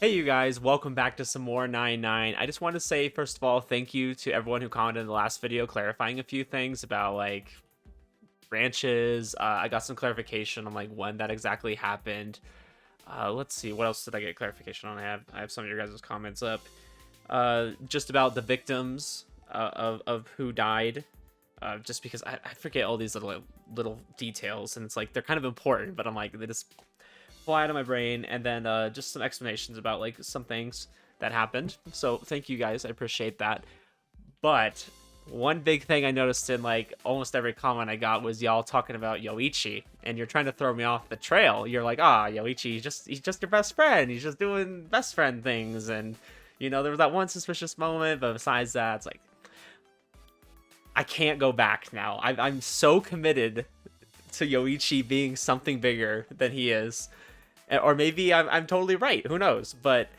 Hey you guys, welcome back to some more 99. I just want to say, first of all, thank you to everyone who commented in the last video clarifying a few things about like branches. I got some clarification on like when that exactly happened. Let's see, what else did I get clarification on? I have some of your guys' comments up. Just about the victims of who died. Just because I forget all these little details, and it's like they're kind of important, but I'm like, they just fly out of my brain. And then just some explanations about like some things that happened. So thank you guys, I appreciate that. But one big thing I noticed in like almost every comment I got was y'all talking about Yoichi, and you're trying to throw me off the trail. You're like, Yoichi, he's just your best friend. He's just doing best friend things, and you know there was that one suspicious moment, but besides that, it's like I can't go back now. I'm so committed to Yoichi being something bigger than he is. Or maybe I'm totally right. Who knows? But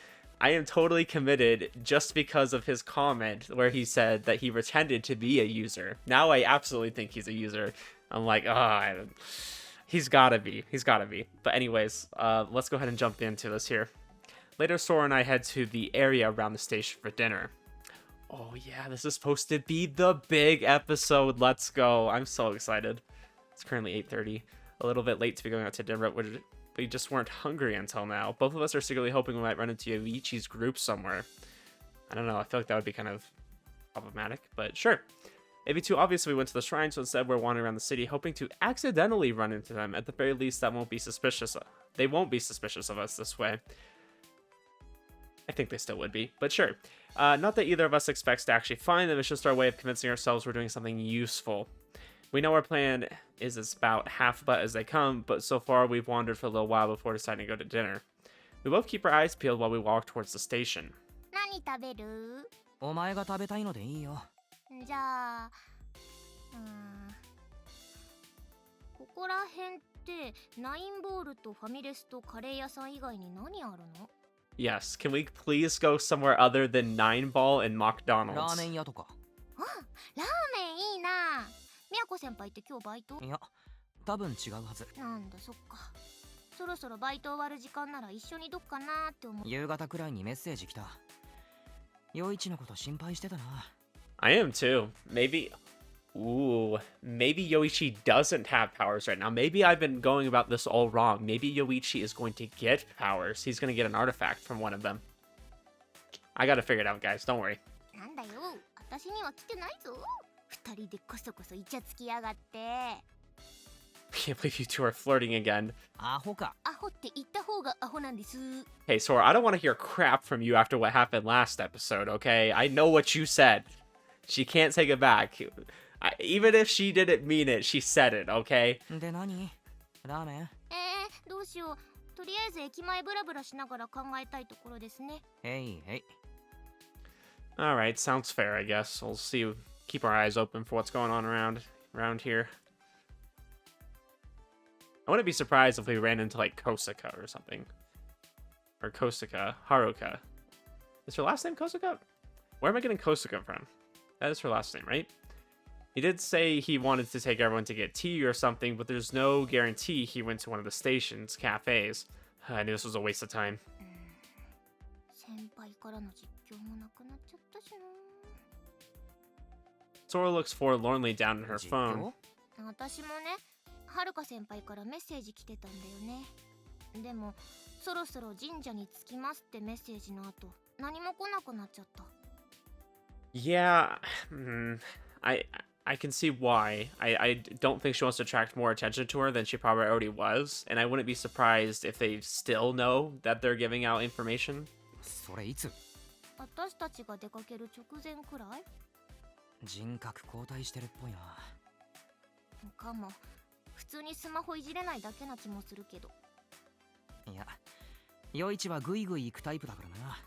I am totally committed just because of his comment where he said that he pretended to be a user. Now I absolutely think he's a user. I'm like, he's gotta be. He's gotta be. But anyways, let's go ahead and jump into this here. Later, Sora and I head to the area around the station for dinner. Oh yeah, this is supposed to be the big episode. Let's go. I'm so excited. It's currently 8:30. A little bit late to be going out to dinner, but we just weren't hungry until now. Both of us are secretly hoping we might run into Yoichi's group somewhere. I don't know, I feel like that would be kind of problematic, but sure. It'd be too obvious if we went to the shrine, so instead we're wandering around the city hoping to accidentally run into them. At the very least, that won't be suspicious. They won't be suspicious of us this way. I think they still would be, but sure. Not that either of us expects to actually find them, it's just our way of convincing ourselves we're doing something useful. We know our plan is about half but as they come, but so far we've wandered for a little while before deciding to go to dinner. We both keep our eyes peeled while we walk towards the station. 何食べる？お前が食べたいのでいいよ。じゃあ、ここら辺ってナインボールとファミレスとカレー屋さん以外に何あるの？ Yes, can we please go somewhere other than Nine Ball and ラー McDonald's? メン屋とか。あ、ラーメンいいな。みやこ先輩って今日バイト？いや、多分違うはず。なんだそっか。そろそろバイト終わる時間なら一緒にどっかなーって思う。夕方くらいにメッセージ来た。陽一のこと心配してたな。I am too. Maybe Yoichi doesn't have powers right now. Maybe I've been going about this all wrong. Maybe Yoichi is going to get powers. He's going to get an artifact from one of them. I got to figure it out, guys. Don't worry. なんだよ、私には来てないぞ。二人でこそこそイチャつきやがって。Can't believe you two are flirting again. アホか。アホって言った方がアホなんです。 Hey, Sora, I don't want to hear crap from you after what happened last episode, okay? I know what you said. She can't take it back. Even if she didn't mean it, she said it, okay? で何？ラーメン？どうしよう。とりあえず駅前ブラブラしながら考えたいところですね。へいへい。Alright, sounds fair, I guess. We'll see. Keep our eyes open for what's going on around here. I wouldn't be surprised if we ran into like Kosaka or something. Or Kosaka. Haruka. Is her last name Kosaka? Where am I getting Kosaka from? That is her last name, right? He did say he wanted to take everyone to get tea or something, but there's no guarantee he went to one of the station's cafes. I knew this was a waste of time. 先輩からの実況もなくなっちゃったしな。 Sora looks forlornly down at her 実 phone. 況？私もね、はるか先輩からメッセージ来てたんだよね。でも、そろそろ神社に着きますってメッセージの後、何も来なくなっちゃった。Yeah, I can see why. I don't think she wants to attract more attention to her than she probably already was, and I wouldn't be surprised if they still know that they're giving out information. それいつ？私たちが出かける直前くらい？人格交代してるっぽいな。かも。普通にスマホいじれないだけな気もするけど。いや、陽一はグイグイ行くタイプだからな。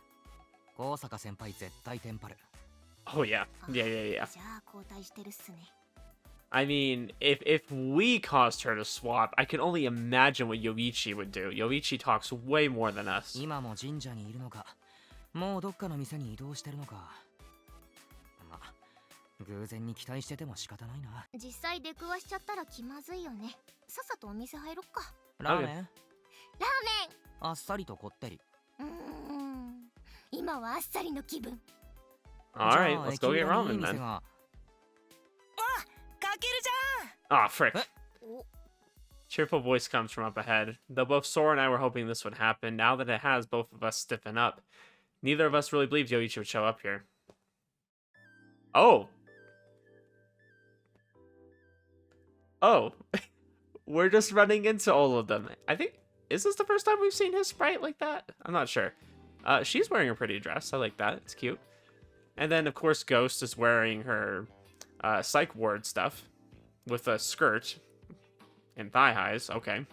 高坂先輩絶対テンパる。Oh yeah. Yeah. じゃあ交代してるっすね。I mean, if we caused her to swap, I can only imagine what Yoichi would do. Yoichi talks way more than us. 今も神社にいるのか、もうどっかの店に移動してるのか。まあ、偶然に期待してても仕方ないな。実際出くわしちゃったら気まずいよね。さっさとお店入ろっか。ラーメン？ラーメン。あっさりとこってり。今はあっさりの気分。 Alright, let's go get ramen then. あ、かけるじ Ah, frick. お Cheerful voice comes from up ahead. Though both Sora and I were hoping this would happen, now that it has, both of us stiffen up. Neither of us really believed Yoichi would show up here. Oh! Oh! We're just running into all of them. I think... Is this the first time we've seen his sprite like that? I'm not sure. She's wearing a pretty dress. I like that. It's cute. And then, of course, Ghost is wearing her psych ward stuff with a skirt and thigh highs. Okay.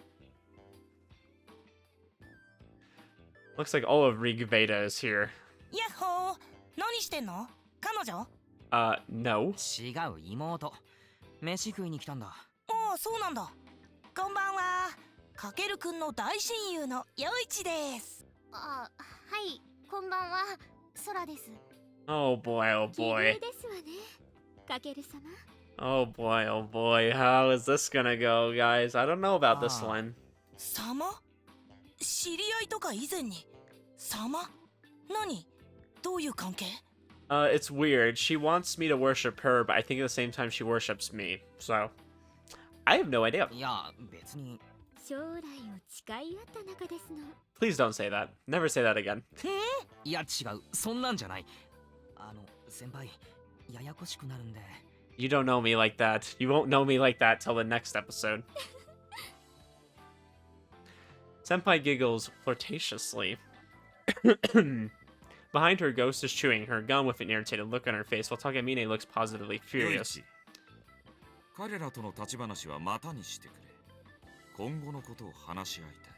Looks like all of Rig Veda is here. ゃん。やっほー。何してんの？彼女？ No. 違う、妹。飯食いに来たんだ。ああ、そうなんだ。こんばんは。かけるくんの大親友の陽一です。あ、はい、こんばんは、空です。 Oh boy, oh 奇 boy. 遇ですわね、かける様。 Oh boy, oh boy. How is this gonna go, guys? I don't know about this one. 様？知り合いとか以前に様？何？どういう関係？ It's weird. She wants me to worship her, but I think at the same time she worships me. So, I have no idea. いや、別に。将来を誓い合った仲ですの。 Please don't say that. Never say that again. いや、違う。そんなんじゃない。先輩、ややこしくなるんで。You don't know me like that. You won't know me like that till the next episode. Senpai giggles flirtatiously. Behind her, Ghost is chewing her gum with an irritated look on her face, while Takamine looks positively furious. 彼らとの立ち話はまたにしてくれ。今後のことを話し合いた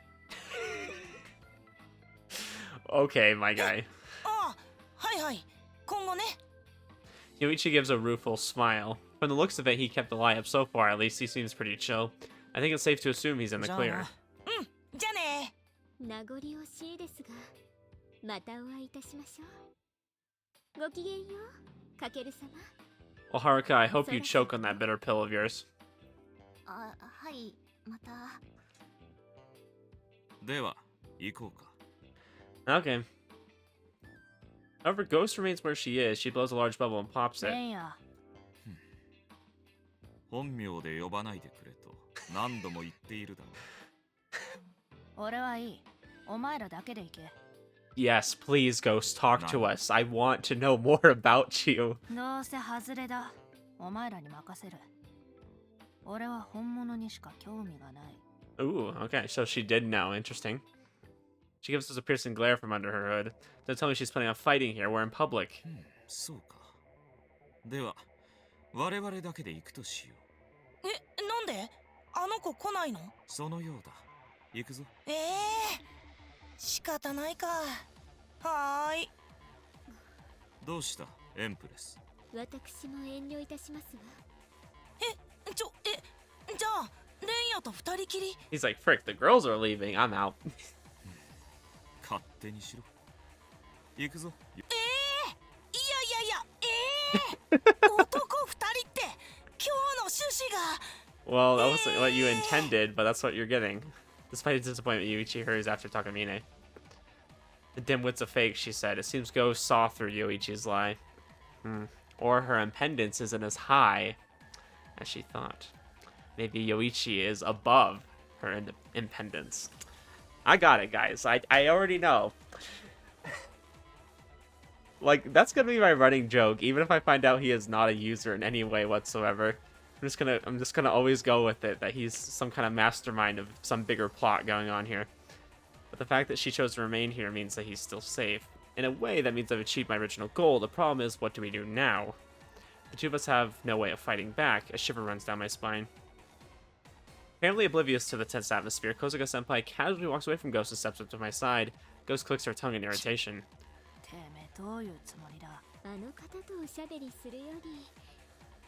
い。Okay, my guy. ああ、はいはい。今後ね。 Yoichi gives a rueful smile. From the looks of it, he kept the lie up so far. At least he seems pretty chill. I think it's safe to assume he's in the clear. じゃあね。名残惜しいですが、またお会いいたしましょう。ごきげんよう、かける様。 Well, Haruka, I hope you choke on that bitter pill of yours. あ、はい、また。では、行こうか。 Okay. However, Ghost remains where she is. She blows a large bubble and pops it. や。本名で呼ばないでくれと何度も言っているだろう。俺はいい。お前らだけで行け。 Yes, please, Ghost, talk to us. I want to know more about you. どうせ外れだ。お前らに任せる。俺は本物にしか興味がない。 Ooh, okay, so she did know. Interesting. She gives us a piercing glare from under her hood. Don't tell me she's planning on fighting here. We're in public. そうか。では、我々だけで行くとしよう。なんで？あの子来ないの？そのようだ。行くぞ。仕方ないか。はーい。どうした、エンプレス。私も遠慮いたしますが。じゃあ、レンヤと二人きり？ He's like, frick, the girls are leaving. I'm out. 勝手にしろ。行くぞ。いや、男二人って今日の趣旨が。 Well, that wasn't what you intended, but that's what you're getting. Despite his disappointment, Yoichi hurries after Takamine. The dimwit's a fake, she said. It seems Ghost saw through Yoichi's lie. Or her impendence isn't as high as she thought. Maybe Yoichi is above her impendence. I got it, guys. I already know. Like, that's gonna be my running joke, even if I find out he is not a user in any way whatsoever. I'm just gonna always go with it, that he's some kind of mastermind of some bigger plot going on here. But the fact that she chose to remain here means that he's still safe. In a way, that means I've achieved my original goal. The problem is, what do we do now? The two of us have no way of fighting back. A shiver runs down my spine. Apparently oblivious to the tense atmosphere, Kozuka-senpai casually walks away from Ghost and steps up to my side. Ghost clicks her tongue in irritation. てめえどういうつもりだ？あの方とおしゃべりするより、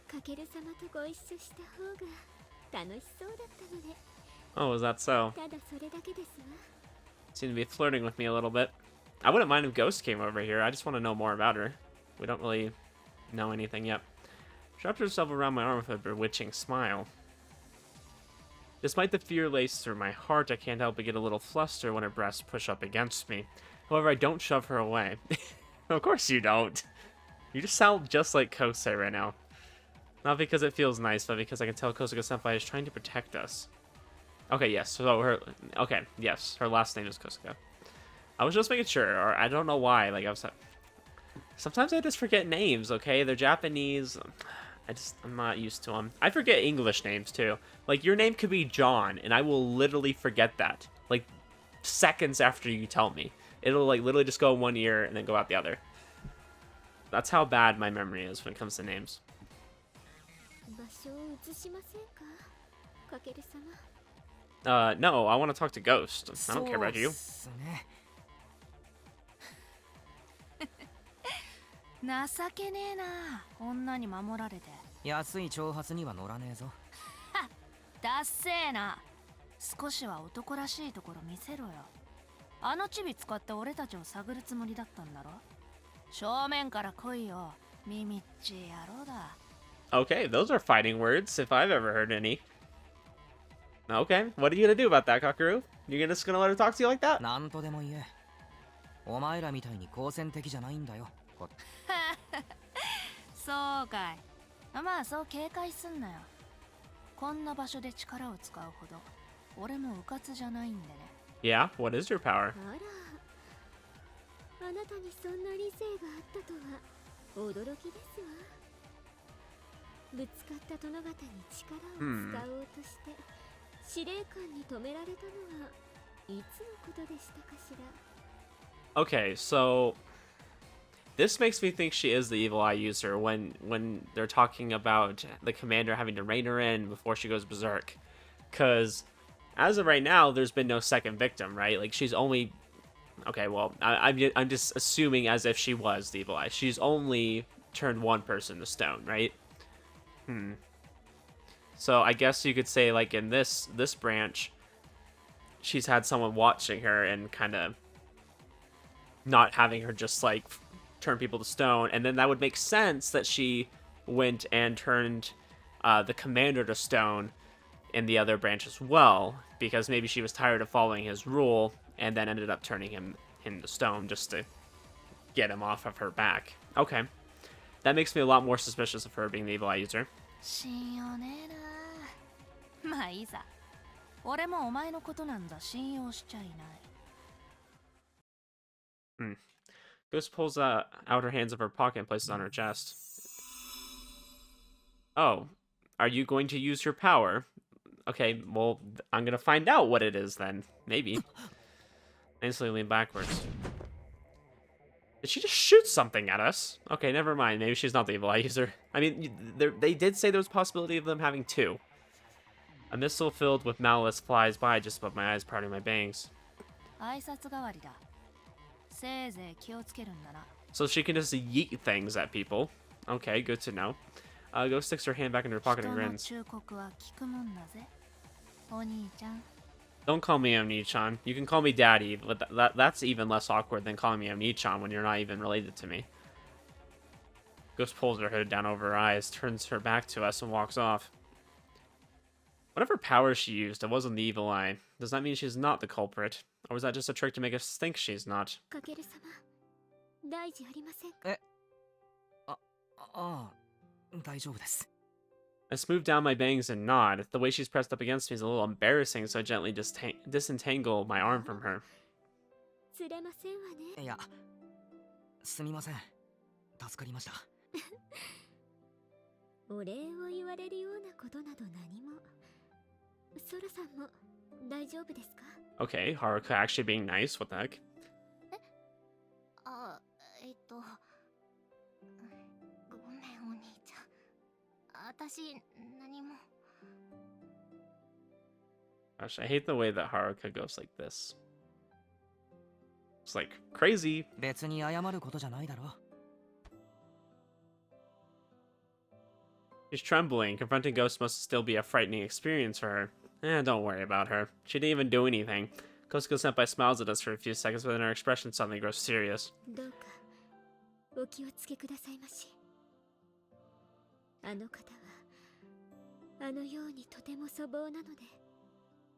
かける様とご一緒した方が楽しそうだったので。 Oh, is that so? ただそれだけですわ。 Seem to be flirting with me a little bit. I wouldn't mind if Ghost came over here. I just want to know more about her. We don't really know anything yet. She wrapped herself around my arm with a bewitching smile. Despite the fear laced through my heart, I can't help but get a little flustered when her breasts push up against me. However, I don't shove her away. Of course you don't. You just sound just like Kosei right now. Not because it feels nice, but because I can tell Kosuka-senpai is trying to protect us. Okay, yes. So her... Okay, yes. Her last name is Kosuka. I was just making sure, or I don't know why. Like, I was... Sometimes I just forget names, okay? They're Japanese. I'm not used to them. I forget English names, too. Like, your name could be John, and I will literally forget that. Like, seconds after you tell me. It'll, like, literally just go in one ear and then go out the other. That's how bad my memory is when it comes to names. No, I want to talk to Ghost. I don't care about you. 情けねえな、女に守られて。安い挑発には乗らねえぞ。だっせえな。少しは男らしいところ見せろよ。あのチビ使って俺たちを探るつもりだったんだろ。正面から来いよ、ミミッチ野郎だ。Okay, those are fighting words, if I've ever heard any. Okay, what are you gonna do about that, Kakeru? You're just gonna let her talk to you like that? なんとでも言え。お前らみたいに好戦的じゃないんだよ。そうかい。まあそう警戒すんなよ。こんな場所で力を使うほど俺もうかつじゃないんでね。Yeah, what is your power? あなたにそんな理性があったとは驚きですわ。ぶつかった殿方に力を使おうとして、司令官に止められたのはいつのことでしたかしら。 Okay, so this makes me think she is the evil eye user when they're talking about the commander having to rein her in before she goes berserk. Because as of right now, there's been no second victim, right? Like, she's only... Okay, well, I'm just assuming as if she was the evil eye. She's only turned one person to stone, right? So I guess you could say, like, in this branch, she's had someone watching her and kind of not having her just, like, turn people to stone. And then that would make sense that she went and turned the commander to stone in the other branch as well, because maybe she was tired of following his rule and then ended up turning him into stone just to get him off of her back. Okay. That makes me a lot more suspicious of her being the evil eye user. 信用ねえな。まあいいさ。俺もお前のことなんざ信用しちゃいない。Ghost pulls out her hands of her pocket and places it on her chest. Oh, are you going to use your power? Okay, well, I'm gonna find out what it is then. Maybe. Instantly lean backwards. Did she just shoot something at us? Okay, never mind. Maybe she's not the evil eye user. I mean, they did say there was a possibility of them having two. A missile filled with malice flies by just above my eyes, parting my bangs. 挨拶代わりだ。せいぜい気をつけるんだな。 So she can just yeet things at people. Okay, good to know. Ghost sticks her hand back in her pocket and 人の grins. 忠告は聞くもんだぜ。お兄ちゃん。 Don't call me Oni-chan. You can call me Daddy, but that's even less awkward than calling me Oni-chan when you're not even related to me. Ghost pulls her hood down over her eyes, turns her back to us, and walks off. Whatever power she used, it wasn't the evil eye. Does that mean she's not the culprit? Or was that just a trick to make us think she's not? かける様、大事ありませんか。大丈夫です。 I smooth down my bangs and nod. The way she's pressed up against me is a little embarrassing, so I gently disentangle my arm from her. 釣れませんわね。いや、すみません。助かりました。お礼を言われるようなことなど何も。ソラさんも大丈夫ですか？ Okay, Haruka actually being nice. What the heck? あ、ごめんお兄ちゃん。私何も。 Gosh, I hate the way that Haruka goes like this. It's like crazy. 別に謝ることじゃないだろ。 She's trembling. Confronting Ghost must still be a frightening experience for her. Don't worry about her. She didn't even do anything. Kosuko-senpai smiles at us for a few seconds, but then her expression suddenly grows serious. どうかお気をつけくださいまし。あの方はあのようにとても粗暴なので、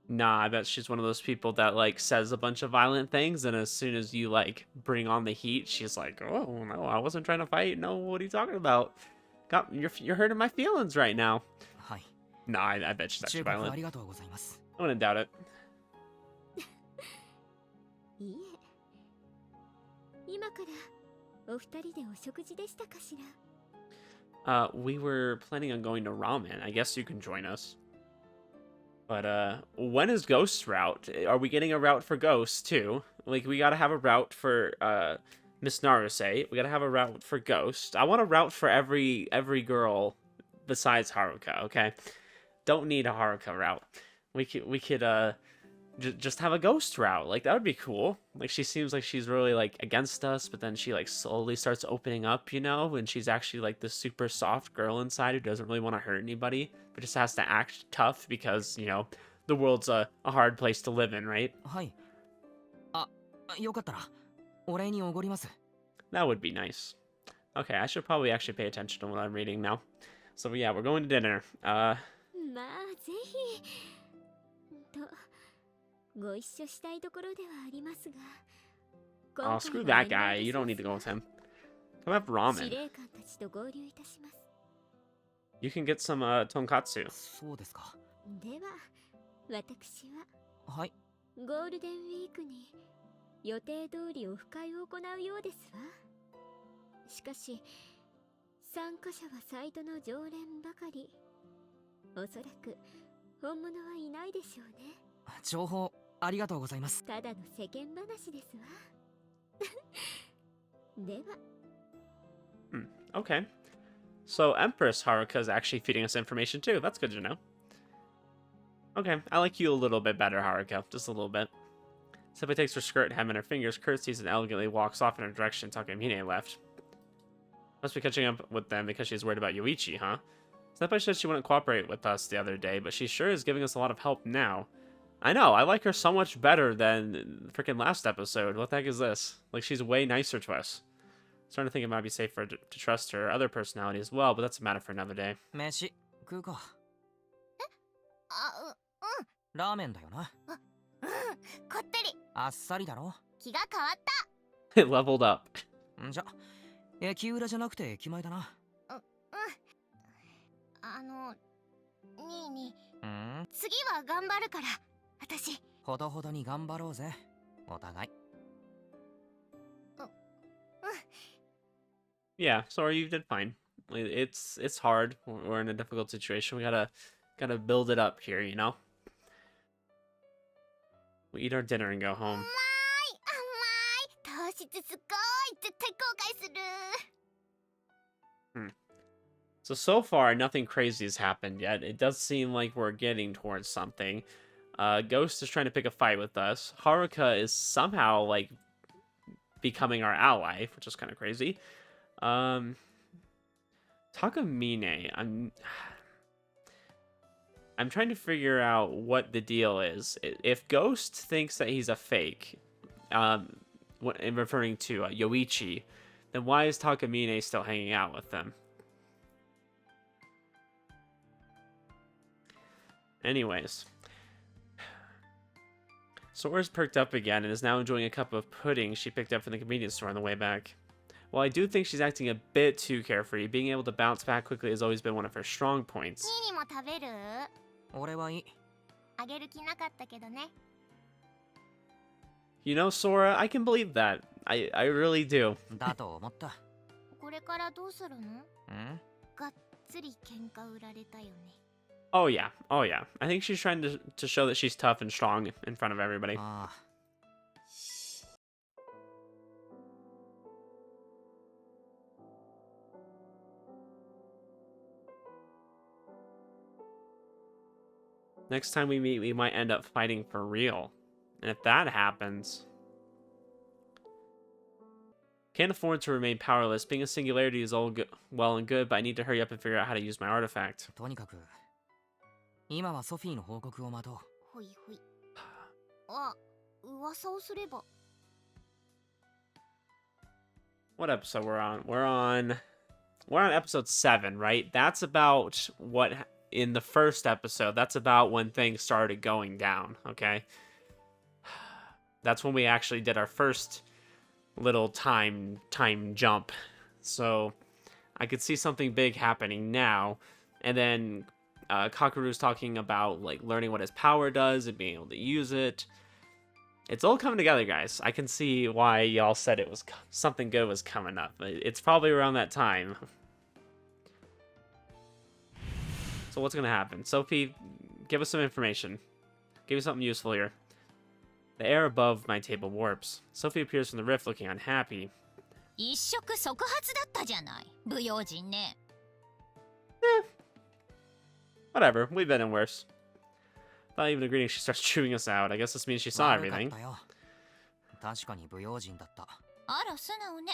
Nah, I bet she's one of those people that like says a bunch of violent things, and as soon as you like bring on the heat, she's like, "Oh no, I wasn't trying to fight. No, what are you talking about? You're hurting my feelings right now." はい。 Nah, I bet she's 忠 actually 告あ violent. りがとうございます。 I wouldn't doubt it. いいえ、今からお二人でお食事でしたかしら。 We were planning on going to ramen. I guess you can join us. But when is Ghost's route? Are we getting a route for Ghost too? Like we gotta have a route for Miss Naruse. We gotta have a route for Ghost. I want a route for every girl besides Haruka. Okay, don't need a Haruka route. We could just have a Ghost route. Like that would be cool. Like she seems like she's really like against us, but then she like slowly starts opening up, you know, and she's actually like this super soft girl inside who doesn't really want to hurt anybody, but just has to act tough because, you know, the world's a hard place to live in, right? はい。あ、よかったらお礼におごります。 That would be nice. Okay, I should probably actually pay attention to what I'm reading now. So yeah, we're going to dinner. まあぜひとご一緒したいところではありますが。 Oh, screw that guy. You don't need to go with him. Come have 司 ramen. 令官たちと合流いたします。 You can get some tonkatsu. そうですか。では私ははい。ゴールデンウィークに予定通りオフ会を行うようですわ。しかし参加者はサイトの常連ばかり。おそらく本物はいないでしょうね。 情報ありがとうございます。 ただの世間話ですわ。では。 Okay. So Empress Haruka is actually feeding us information too. That's good to know. Okay, I like you a little bit better, Haruka. Just a little bit. Senpai takes her skirt hem in her fingers, curtsies, and elegantly walks off in her direction. Takamine left. Must be catching up with them because she's worried about Yoichi, huh? Senpai said she wouldn't cooperate with us the other day, but she sure is giving us a lot of help now. I know, I like her so much better than freaking last episode. What the heck is this? Like, she's way nicer to us. Starting to think it might be safer to trust her other personality as well, but that's a matter for another day. 飯食うか。あ、ラーメンだよな。こってり。あっさりだろ。気が変わっ It leveled up. んじゃ、駅裏じゃなくて駅前だな。た。ニーニうん。次は頑張るから。私。ほどほどに頑張ろうぜ。お互い。Yeah, sorry, you did fine. It's hard. We're in a difficult situation. We gotta build it up here, you know? We eat our dinner and go home. 甘い。糖質すごい。絶対後悔する。 So far, nothing crazy has happened yet. It does seem like we're getting towards something. Ghost is trying to pick a fight with us. Haruka is somehow, like, becoming our ally, which is kind of crazy. Takamine, I'm trying to figure out what the deal is. If Ghost thinks that he's a fake, in referring to Yoichi, then why is Takamine still hanging out with them? Anyways. Sora's perked up again and is now enjoying a cup of pudding she picked up from the convenience store on the way back. While I do think she's acting a bit too carefree, being able to bounce back quickly has always been one of her strong points. ニーニも食べる？俺はいい。あげる気なかったけどね。 You know, Sora, I can believe that. I really do. だと思った。これからどうするの？ん？がっつり喧嘩売られたよね。 Oh yeah, oh yeah. I think she's trying to show that she's tough and strong in front of everybody. ああ。 Next time we meet, we might end up fighting for real. And if that happens... Can't afford to remain powerless. Being a singularity is all well and good, but I need to hurry up and figure out how to use my artifact. とにかく、今はソフィーの報告を待とう。ほいほい。あ、噂をすれば。 What episode we're on? We're on episode 7, right? That's about what in the first episode, that's about when things started going down, okay? That's when we actually did our first little time jump. So I could see something big happening now. And then Kakeru's talking about like learning what his power does and being able to use it. It's all coming together, guys. I can see why y'all said it was something good was coming up. It's probably around that time. So what's gonna happen? Sophie, give us some information. Give me something useful here. The air above my table warps. Sophie appears from the rift looking unhappy. 一触即発だったじゃない不用心ね Whatever, we've been in worse. Not even a greeting, she starts chewing us out. I guess this means she saw everything. 確かに不用心だった。あら素直ね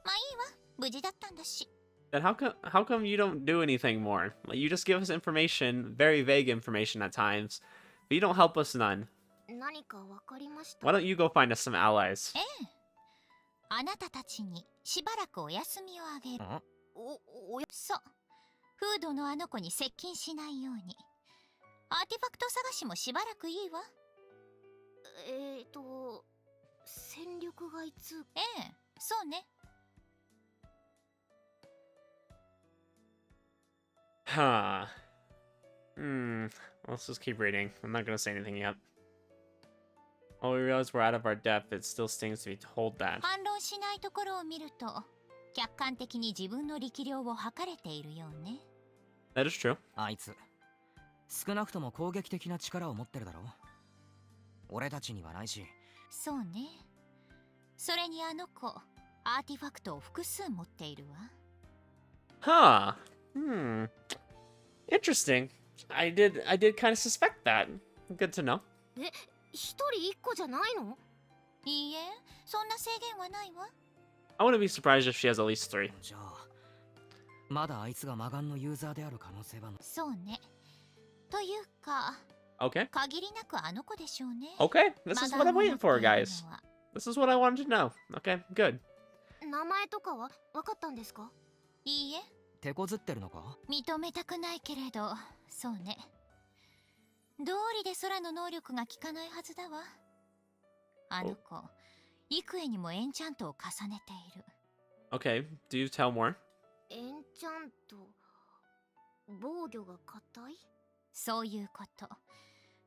まあいいわ無事だったんだし Then how come you don't do anything more? Like, you just give us information, very vague information at times, but you don't help us none. 何かわかりました Why don't you go find us some allies? ええあなたたちにしばらくお休みをあげるそうフードのあの子に接近しないようにアーティファクト探しもしばらくいいわ戦力外通ええそうね Huh. Let's just keep reading. I'm not gonna say anything yet. While we realize we're out of our depth, it still stings to be told that. 反論しないところを見ると客観的に自分の力量を測れているようね That is true. あいつ少なくとも攻撃的な力を持ってるだろう。俺たちにはないし。そうねそれにあの子アーティファクトを複数持っているわ Huh. Interesting. I did kind of suspect that. Good to know. え一人一個じゃないのいいえそんな制限はないわ I wouldn't be surprised if she has at least 3. じゃあまだあいつが魔眼のユーザーである可能性は。そうねというか Okay. 限りなくあの子でしょうね Okay. This is what I'm waiting for, 魔眼を持っている guys. のは This is what I wanted to know. Okay, good. 名前とかは分かったんですかいいえ手こずってるのか。認めたくないけれどそうね道理で空の能力が効かないはずだわあの子幾重にもエンチャントを重ねている Okay, do you tell more? エンチャント防御が硬いそういうこと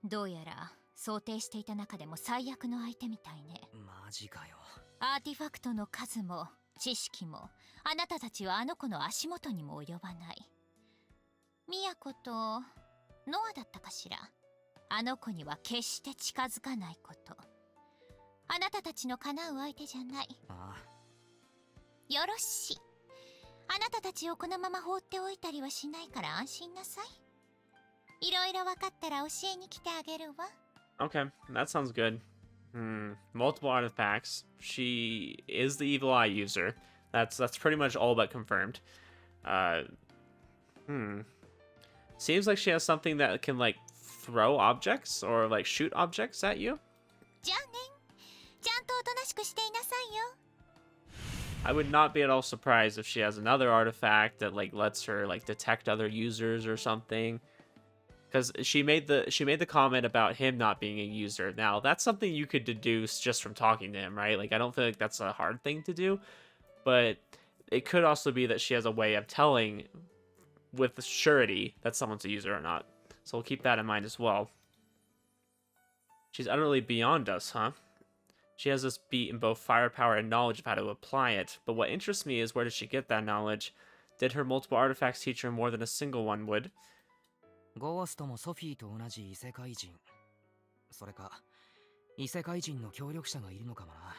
どうやら想定していた中でも最悪の相手みたいねマジかよ。アーティファクトの数も知識もあなたたちはあの子の足元にも及ばないミヤコとノアだったかしらあの子には決して近づかないことあなたたちの叶う相手じゃないああよろしいあなたたちをこのまま放っておいたりはしないから安心なさいいろいろ分かったら教えに来てあげるわ Okay, that sounds good. Multiple artifacts. She is the evil eye user. That's pretty much all but confirmed. Seems like she has something that can like throw objects or like shoot objects at you. じゃあねちゃんとおとなしくしていなさいよ I would not be at all surprised if she has another artifact that like lets her like detect other users or something. Because she made the comment about him not being a user. Now that's something you could deduce just from talking to him, right? Like I don't feel like that's a hard thing to do, but it could also be that she has a way of telling with surety that someone's a user or not. So we'll keep that in mind as well. She's utterly beyond us, huh? She has this beat in both firepower and knowledge of how to apply it. But what interests me is where did she get that knowledge? Did her multiple artifacts teach her more than a single one would? ゴーストもソフィーと同じ異世界人。それか異世界人の協力者がいるのかもな。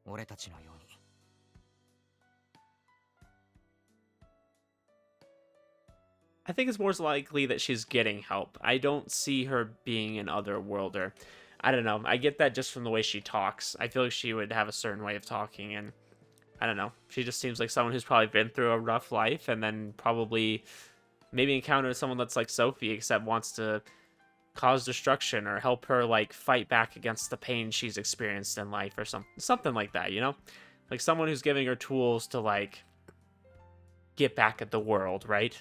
俺たちのように。I think it's more likely that she's getting help. I don't see her being an otherworlder. I don't know. I get that just from the way she talks. I feel like she would have a certain way of talking, and I don't know. She just seems like someone who's probably been through a rough life and then probably maybe encountered someone that's like Sophie, except wants to cause destruction or help her like fight back against the pain she's experienced in life or something like that, you know? Like someone who's giving her tools to like get back at the world, right?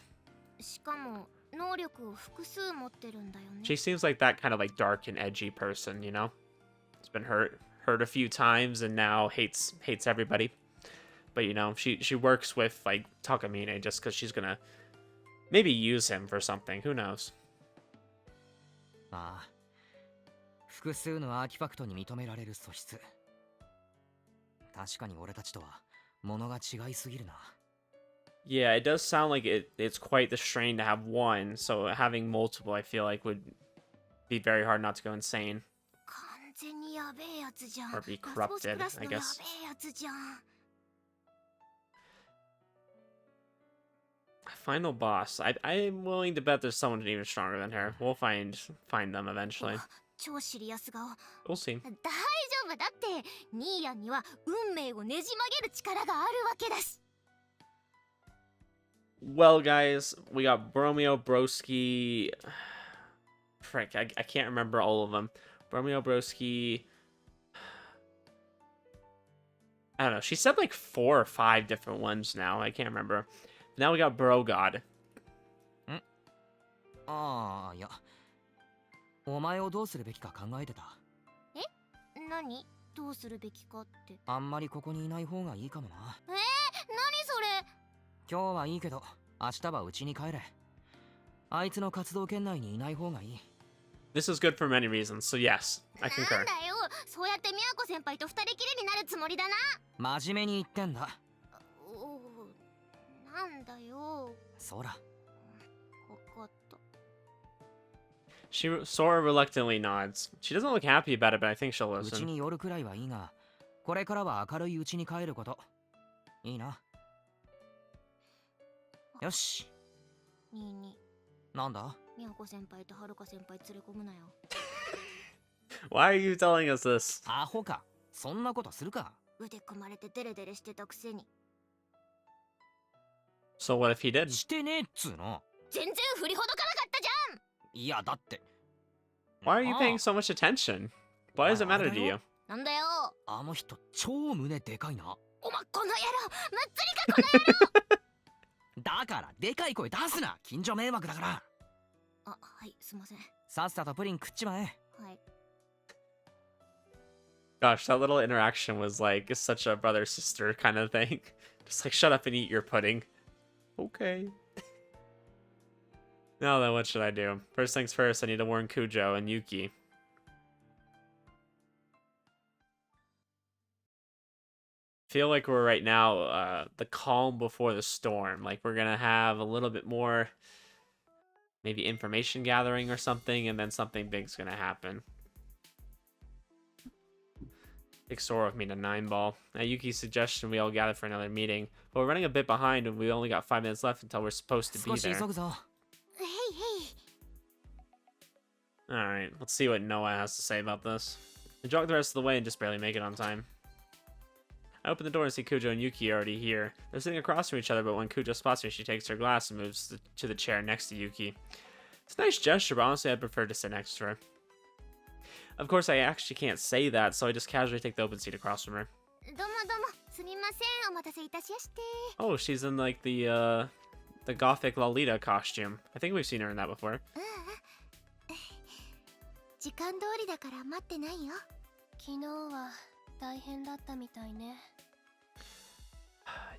しかも能力を複数持ってるんだよね。 She seems like that kind of like dark and edgy person, you know? It's been hurt a few times and now hates everybody. But you know, she works with like Takamine just because she's gonna maybe use him for something. Who knows? ああ、複数のアーティファクトに認められる素質。確かに俺たちとは物が違いすぎるな。Yeah, it does sound like it's quite the strain to have one, so having multiple I feel like would be very hard not to go insane. 完全にやべえやつじゃん。 Or be ラスボス corrupted, クラス I のや guess. べえやつじゃん。 Final boss. I'm willing to bet there's someone even stronger than her. We'll find them eventually. 超シリアス顔。 We'll see. 大丈夫だって、ニーヤンには運命をねじ曲げる力があるわけだし。 Well, guys, we got Bromeo, Broski. Frick, I can't remember all of them. Bromeo, Broski. I don't know. She said like 4 or 5 different ones now. I can't remember. Now we got Bro God. ああ、いや。お前をどうするべきか考えてた。何どうするべきかって。あんまりここにいない方がいいかもな。何それ。今日はいいけど、明日は家に帰れ。あいつの活動圏内にいない方がいい。This is good for many reasons, so yes, I な concur. んだよ、そうやってみやこ先輩と二人きりになるつもりだな。真面目に言ってんだ。おお、なんだよ。そら。わかった。 Sora reluctantly nods. She doesn't look happy about it, but I think she'll うち listen. に寄るくらいはいいが、これからは明るいうちに帰ること。いいな。よし。にいに、なんだ？みやこ先輩とはるか先輩連れ込むなよ。Why are you telling us this? アホか。そんなことするか。腕組まれてデレデレしてたくせに。 So what if he did? してねえっつーの。全然振りほどかなかったじゃん。いやだって。 Why are you paying so much attention? Why does it matter to you? なんだよ。あの人超胸でかいな。おまこの野郎、むっつりかこの野郎。だからでかい声出すな。近所迷惑だから。あ、はい、すいません。さっさとプリン食っちまえ。はい。 Gosh, that little interaction was like such a brother sister kind of thing. Just like shut up and eat your pudding. Okay. Now then, what should I do? First things first, I need to warn Kujo and Yuki. Feel like we're right now the calm before the storm. Like we're gonna have a little bit more maybe information gathering or something, and then something big's gonna happen. Big Sora with me to 9-ball. Now Yuki's suggestion we all gather for another meeting, but we're running a bit behind and we only got 5 minutes left until we're supposed to be 少し there. 急ぐぞ。へいへい。 Alright, let's see what Noah has to say about this. I jog the rest of the way and just barely make it on time. I open the door and see Kujo and Yuki already here. They're sitting across from each other, but when Kujo spots me, she takes her glass and moves to the chair next to Yuki. It's a nice gesture, but honestly I'd prefer to sit next to her. Of course, I actually can't say that, so I just casually take the open seat across from her. どうもどうも、すみません、お待たせいたしやして。 Oh, she's in like the gothic Lolita costume. I think we've seen her in that before. 時間通りだから待ってないよ。昨日は大変だったみたいね。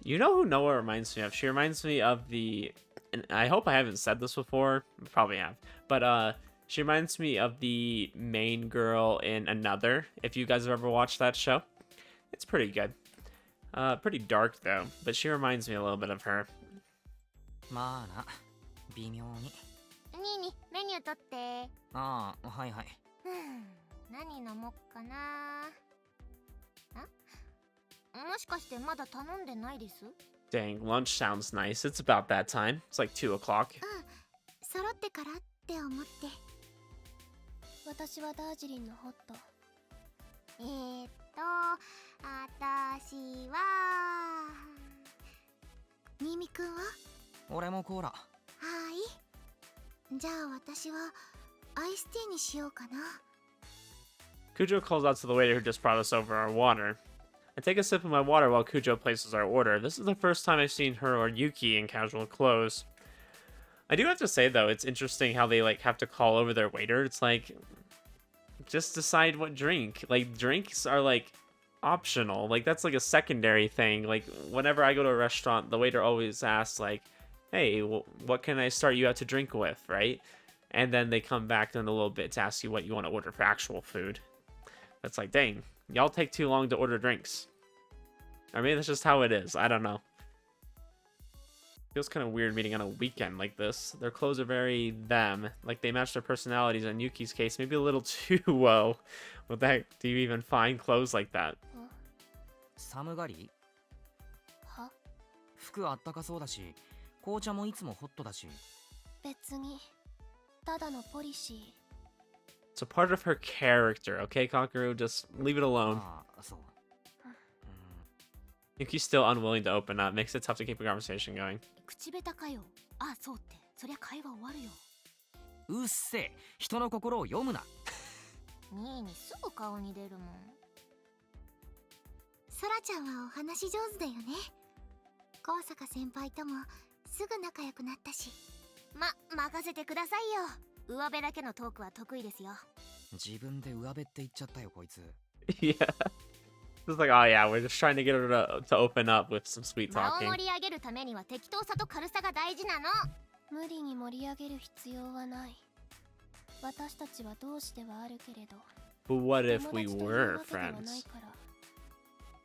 You know who Noah reminds me of? She reminds me of the, and I hope I haven't said this before, probably have, but she reminds me of the main girl in Another, if you guys have ever watched that show. It's pretty good. Pretty dark though, but she reminds me a little bit of her. まあな。微妙に。にいに、メニュー取って。ああ、はいはい。何飲もっかな。もしかしてまだ頼んでないです？ Dang, lunch sounds nice. It's about that time. It's like 2 o'clock. 揃ってからって思って。私はダージリンのホット。私は新見くんは？俺もコーラ。はい。じゃあ私はアイスティーにしようかな。 Kujo calls out to the waiter who just brought us over our water. I take a sip of my water while Kujo places our order. This is the first time I've seen her or Yuki in casual clothes. I do have to say though, it's interesting how they like have to call over their waiter. It's like, just decide what drink. Like drinks are like optional. Like that's like a secondary thing. Like whenever I go to a restaurant, the waiter always asks like, "Hey, what can I start you out to drink with?" Right? And then they come back in a little bit to ask you what you want to order for actual food. That's like, dang, y'all take too long to order drinks. I mean, that's just how it is. I don't know. Feels kind of weird meeting on a weekend like this. Their clothes are very them. Like they match their personalities. In Yuki's case, maybe a little too well. What the heck? Do you even find clothes like that? 寒がりは服あったかそうだし、紅茶もいつもホットだし。別にただのポリシー。 It's a part of her character, okay, Kakeru? Just leave it alone. ああ、そう。Yuki's still unwilling to open up. Makes it tough to keep a conversation going. 口下手かよ。あ、そうって。そりゃ会話終わるよ。うっせえ、人の心を読むな。ニーにすぐ顔に出るもん。ソラちゃんはお話上手だよね。高坂先輩ともすぐ仲良くなったし。任せてくださいよ。上辺だけのトークは得意ですよ。自分で上辺って言っちゃったよ、こいつ。Yeah. It's like, oh yeah, we're just trying to get her to open up with some sweet 場を talking. 盛り上げるためには適当さと軽さが大事なの。無理に盛り上げる必要はない。私たちは同志ではあるけれど。But what if we 友達という were わけではない friends? から。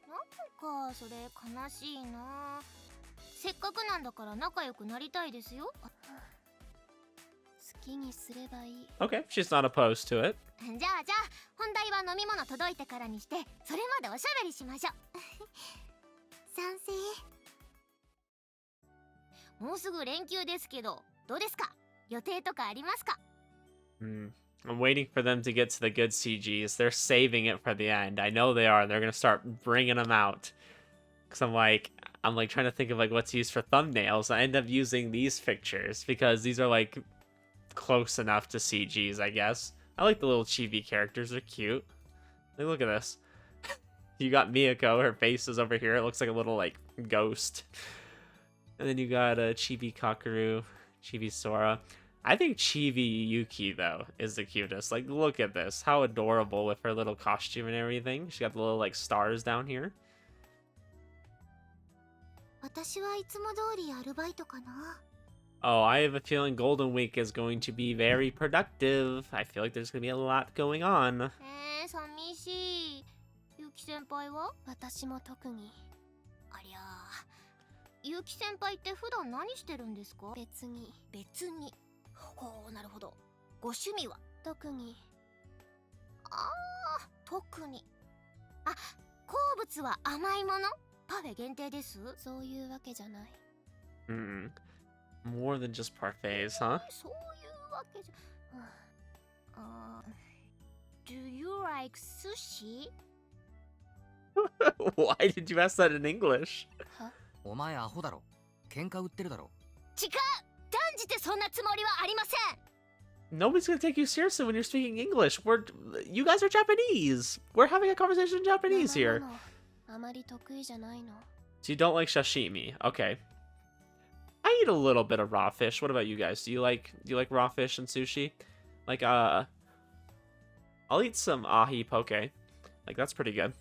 なんかそれ悲しいな。せっかくなんだから仲良くなりたいですよ。好きにすればいい。 Okay, she's not opposed to it. じゃあ本題は飲み物届いてからにしてそれまでおしゃべりしましょう。賛成。もうすぐ連休ですけどどうですか？予定とかありますか？ I'm waiting for them to get to the good CGs. They're saving it for the end. I know they are. They're gonna start bringing them out. Cause I'm like trying to think of like what's used for thumbnails. I end up using these pictures because these are like close enough to CGs, I guess. I like the little chibi characters. They're cute. Like, look at this. You got Miyako. Her face is over here. It looks like a little like ghost. And then you got Chibi Kakeru, Chibi Sora. I think Chibi Yuki, though, is the cutest. Like, look at this. How adorable with her little costume and everything. She got the little, like, stars down here. 私はいつも通りアルバイトかな。 Oh, I have a feeling Golden Week is going to be very productive. I feel like there's going to be a lot going on. 寂しい。ゆき先輩は？私も特に。ありゃあ。ゆき先輩って普段何してるんですか？別に。ほう、なるほど。ご趣味は？特に。特に。好物は甘いもの？パフェ限定です？そういうわけじゃない。More than just parfaits, huh? そういうわけじゃ。Do you like sushi? Why did you ask that in English? お前アホだろ。喧嘩売ってるだろ。違う！断じてそんなつもりはありません。 Nobody's gonna take you seriously when you're speaking English. You guys are Japanese. We're having a conversation in Japanese here. あまり得意じゃないの。 So you don't like sashimi? Okay. I eat a little bit of raw fish. What about you guys? Do you like raw fish and sushi? Like I'll eat some ahi poke. Like that's pretty good.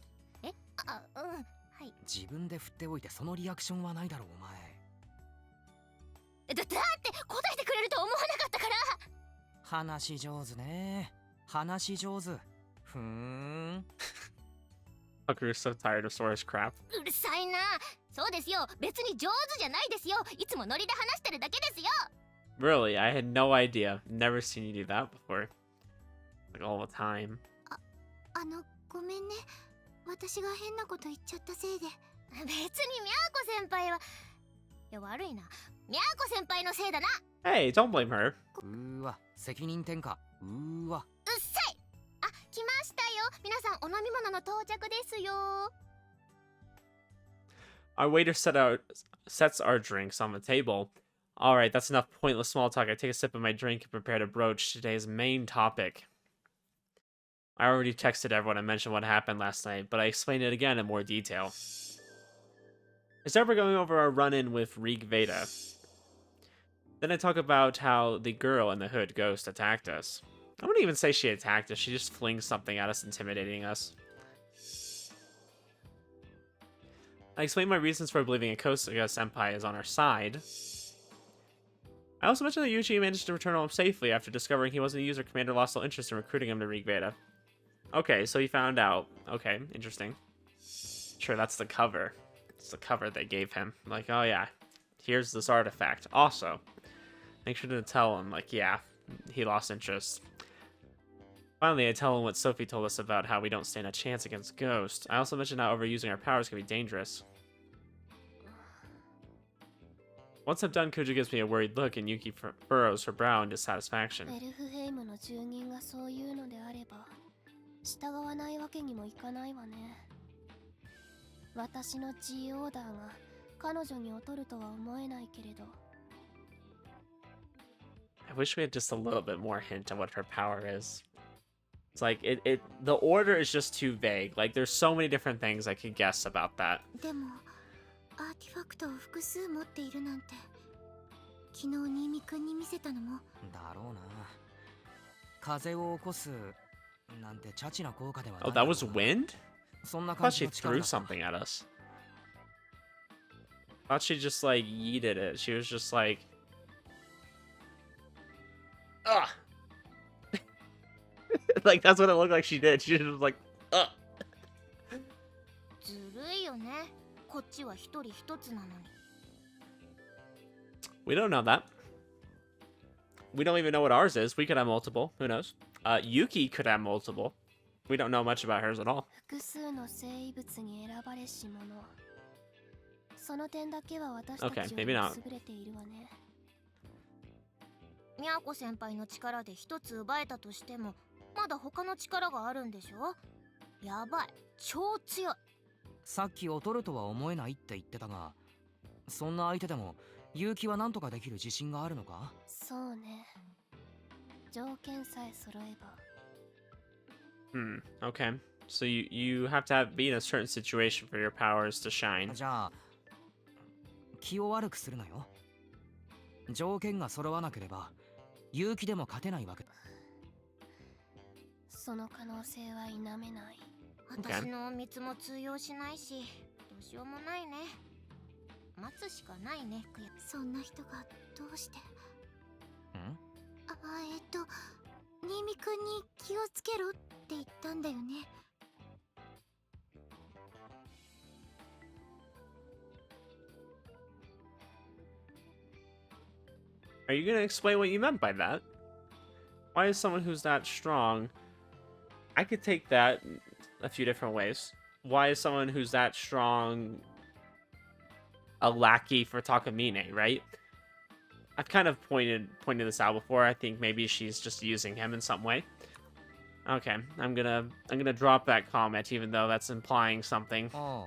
はい。自分で振っておいてそのリアクションはないだろう、お前。だって答えてくれると思わなかったから。話上手ね。話上手。ふーん。Kakeru's so tired of Sora's crap. うるさいな。そうですよ。別に上手じゃないですよ。いつもノリで話してるだけですよ。Really? I had no idea. Never seen you do that before. Like all the time. ごめんね。私が変なこと言っちゃったせいで。別にみゃーこ先輩は。いや、悪いな。みゃーこ先輩のせいだな。Hey, don't blame her. うーわ、責任転嫁。うーわ。うっさい。来ましたよ。皆さんお飲み物の到着ですよ。Our waiter sets our drinks on the table. Alright, that's enough pointless small talk. I take a sip of my drink and prepare to broach today's main topic. I already texted everyone and mentioned what happened last night, but I explained it again in more detail. I start by going over our run-in with Rig Veda. Then I talk about how the girl in the hood ghost attacked us. I wouldn't even say she attacked us. She just flings something at us, intimidating us. I explained my reasons for believing Akosaka Senpai is on our side. I also mentioned that Yoichi managed to return home safely after discovering he wasn't a user. Commander lost all interest in recruiting him to Rig Veda. Okay, so he found out. Okay, interesting. Sure, that's the cover. It's the cover they gave him. Like, oh yeah, here's this artifact. Also, make sure to tell him, like, yeah, he lost interest. Finally, I tell him what Sophie told us about how we don't stand a chance against Ghost. I also mentioned how overusing our powers can be dangerous. Once I'm done, Kuja gives me a worried look and Yuki furrows her brow in dissatisfaction. エルフヘイムの住人がそういうのであれば従わないわけにもいかないわね。私の G オーダーが彼女に劣るとは思えないけれど。I wish we had just a little bit more hint on what her power is. It's like, the order is just too vague. Like, there's so many different things I could guess about that. でもアーティファクトを複数持っているなんて昨日新見くんに見せたのも。だろうな。風を起こすなんてチャチな効果ではない。Oh, that was wind? そんな I 感 thought じ she の力 threw だった。 something at us. I thought she just, like, yeeted it. She was just like... Ugh! Like, that's what it looked like she did. She was just like, ugh! ずるいよね。こっちは一人一つなのに。We don't know that. We don't even know what ours is. We could have multiple. Who knows? Yuki could have multiple. We don't know much about hers at all. 複数の生物に選ばれし者。その点だけは私たち Okay, よ maybe り not. 優れているわね。ミャーコ先輩の力で一つ奪えたとしても、まだ他の力があるんでしょ？やばい、超強い。さっき劣るとは思えないって言ってたが、そんな相手でも勇気は何とかできる自信があるのか？そうね。条件さえ揃えば。Okay. So you have to be in a certain situation for your powers to shine. じゃあ気を悪くするなよ。条件が揃わなければ勇気でも勝てないわけだ。その可能性は否めない。Okay. 私の蜜も通用しないし、どうしようもないね。待つしかないね。そんな人がどうして？ん？新見くんに気をつけろって言ったんだよね。Are you gonna explain what you meant by that? Why is someone who's that strong? I could take that a few different ways. Why is someone who's that strong a lackey for Takamine, right? I've kind of pointed this out before. I think maybe she's just using him in some way. Okay, I'm gonna drop that comment, even though that's implying something. ああ、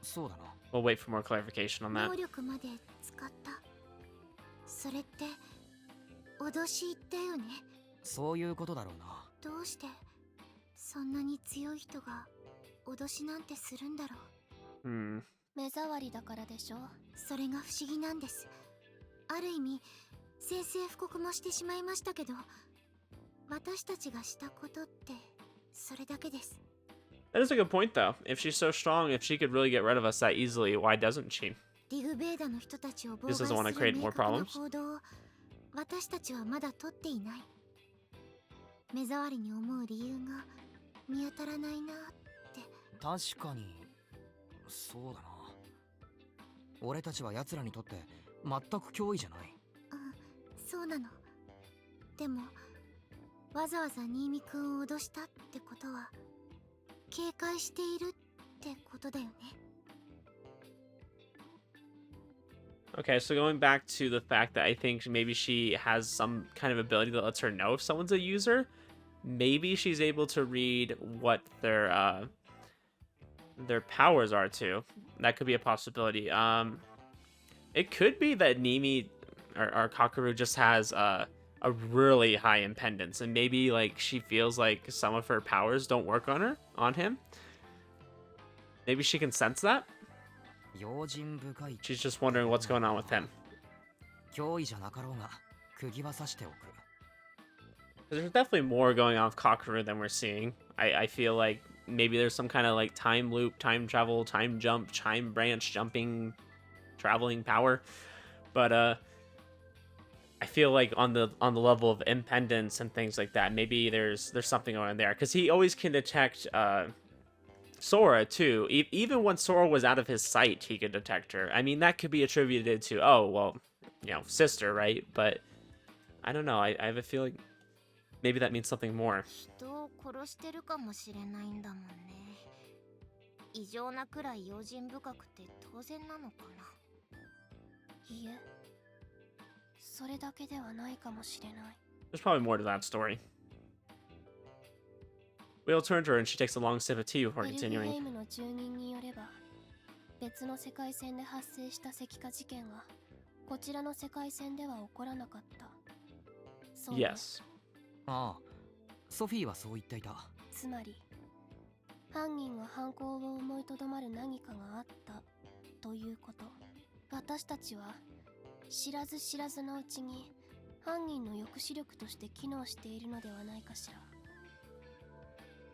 そうだな。 We'll wait for more clarification on that. 能力まで使った。それって脅しだよね。そういうことだろうな。どうしてそんなに強い人が脅しなんてするんだろう。目障りだからでしょ。それが不思議なんです。ある意味宣戦布告もしてしまいましたけど、私たちがしたことってそれだけです。That is a good point, though. If she's so strong, if she could really get rid of us that easily, why doesn't she? リグベーダの人たちを妨害 This す doesn't want to る create 明 more 確な problems. 行動を私たちはまだ取っていない。目障りに思う理由が見当たらないなって。確かにそうだな。俺たちは奴らにとって全く脅威じゃない。そうなの。でもわざわざ新見くんを脅したってことは警戒しているってことだよね。Okay, so going back to the fact that I think maybe she has some kind of ability that lets her know if someone's a user. Maybe she's able to read what their powers are too. That could be a possibility. It could be that Nimi or Kakaru just has a really high impedance, and maybe like she feels like some of her powers don't work on him. Maybe she can sense that. She's just wondering what's going on with him. 脅威じゃなかろうが釘は刺しておく。 There's definitely more going on with Kakeru than we're seeing. I feel like maybe there's some kind of like time loop, time travel, time jump, time branch jumping, traveling power. But I feel like on the level of impedance and things like that, maybe there's something going on there, because he always can detect Sora too. Even when Sora was out of his sight, he could detect her. I mean, that could be attributed to, oh well, you know, sister, right? But I don't know. I have a feeling maybe that means something more. 人を殺してるかもしれないんだもんね。異常なくらい用心深くて当然なのかな。いえ、それだけではないかもしれない。 There's probably more to that story. We'll turn to her and she takes a long sip of tea before エルフヘ continuing. イムの住人によれば、別の世界線で発生した石化事件がこちらの世界線では起こらなかった。そうね。 Yes. ああ、ソフィーはそう言っていた。つまり犯人が犯行を思いとどまる何かがあったということ。私たちは知らず知らずのうちに犯人の抑止力として機能しているのではないかし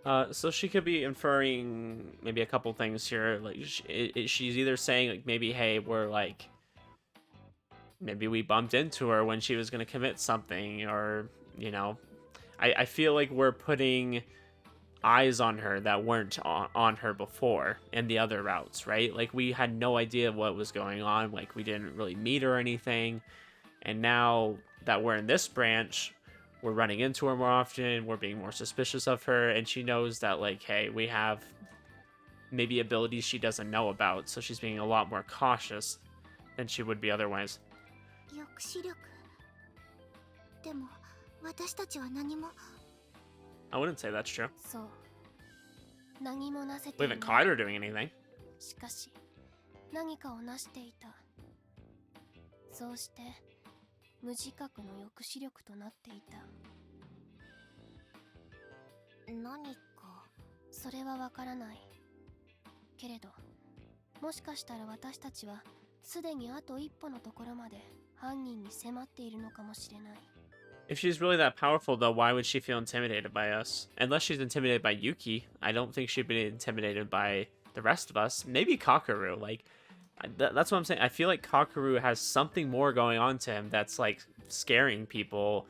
ら。So she could be inferring maybe a couple things here. Like she's either saying like maybe, hey, we're like, maybe we bumped into her when she was gonna commit something, or you know, I feel like we're putting eyes on her that weren't on her before in the other routes, right? Like we had no idea what was going on. Like we didn't really meet her or anything, and now that we're in this branch, we're running into her more often, we're being more suspicious of her, and she knows that, like, hey, we have maybe abilities she doesn't know about, so she's being a lot more cautious than she would be otherwise. 抑止力。でも私たちは何も。 I wouldn't say that's true. そう。何もなせて We いな haven't い。 caught her doing anything. しかし何かを成していた。そうして無自覚の抑止力となっていた。何か。それはわからない。けれど、もしかしたら私たちはすでにあと一歩のところまで犯人に迫っているのかもしれない。If she's really that powerful, though, why would she feel intimidated by us? Unless she's intimidated by Yuki, I don't think she'd be intimidated by the rest of us. Maybe Kakeru. Like, that's what I'm saying. I feel like Kakeru has something more going on to him that's, like, scaring people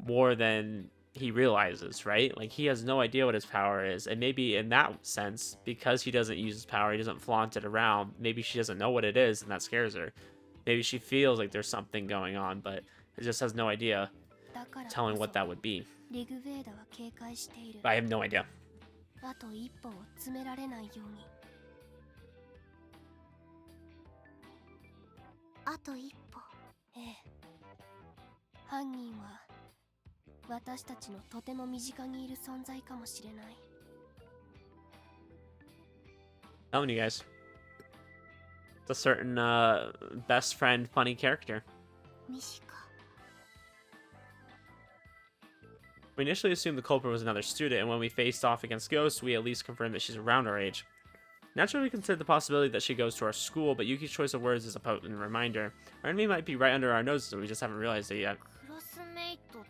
more than he realizes, right? Like, he has no idea what his power is. And maybe in that sense, because he doesn't use his power, he doesn't flaunt it around, maybe she doesn't know what it is, and that scares her. Maybe she feels like there's something going on, but it just has no idea だからこ telling そ what that would be. リグヴェーダは警戒している。 I have no idea. あと一歩を詰められないように。あと一歩。ええ。犯人は私たちのとても身近にいる存在かもしれない。 Telling you guys. It's a certain best friend funny character. ミシカ。 We initially assumed the culprit was another student, and when we faced off against Ghost, we at least confirmed that she's around our age. Naturally, we considered the possibility that she goes to our school, but Yuki's choice of words is a potent reminder. Our enemy might be right under our noses, and we just haven't realized it yet. クラスメイトとか。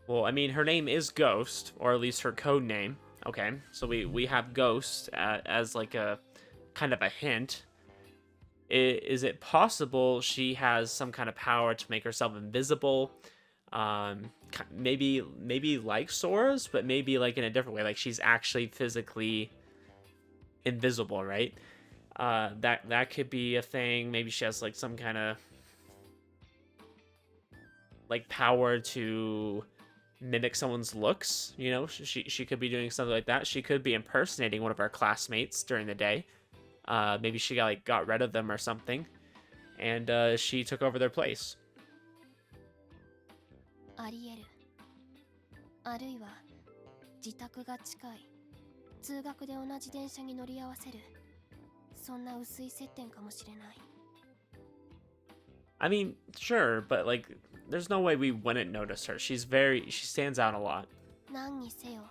Well, I mean, her name is Ghost, or at least her code name. Okay, so we have Ghost as like a kind of a hint. Is it possible she has some kind of power to make herself invisible? Maybe like Sora's, but maybe like in a different way. Like she's actually physically invisible, right? That could be a thing. Maybe she has like some kind of like power to mimic someone's looks. You know, she could be doing something like that. She could be impersonating one of our classmates during the day. Maybe she got rid of them or something, and she took over their place. ありえる。あるいは自宅が近い。通学で同じ電車に乗り合わせる。そんな薄い接点かもしれない。 I mean, sure, but like, there's no way we wouldn't notice her. She stands out a lot. 何にせよ。 あ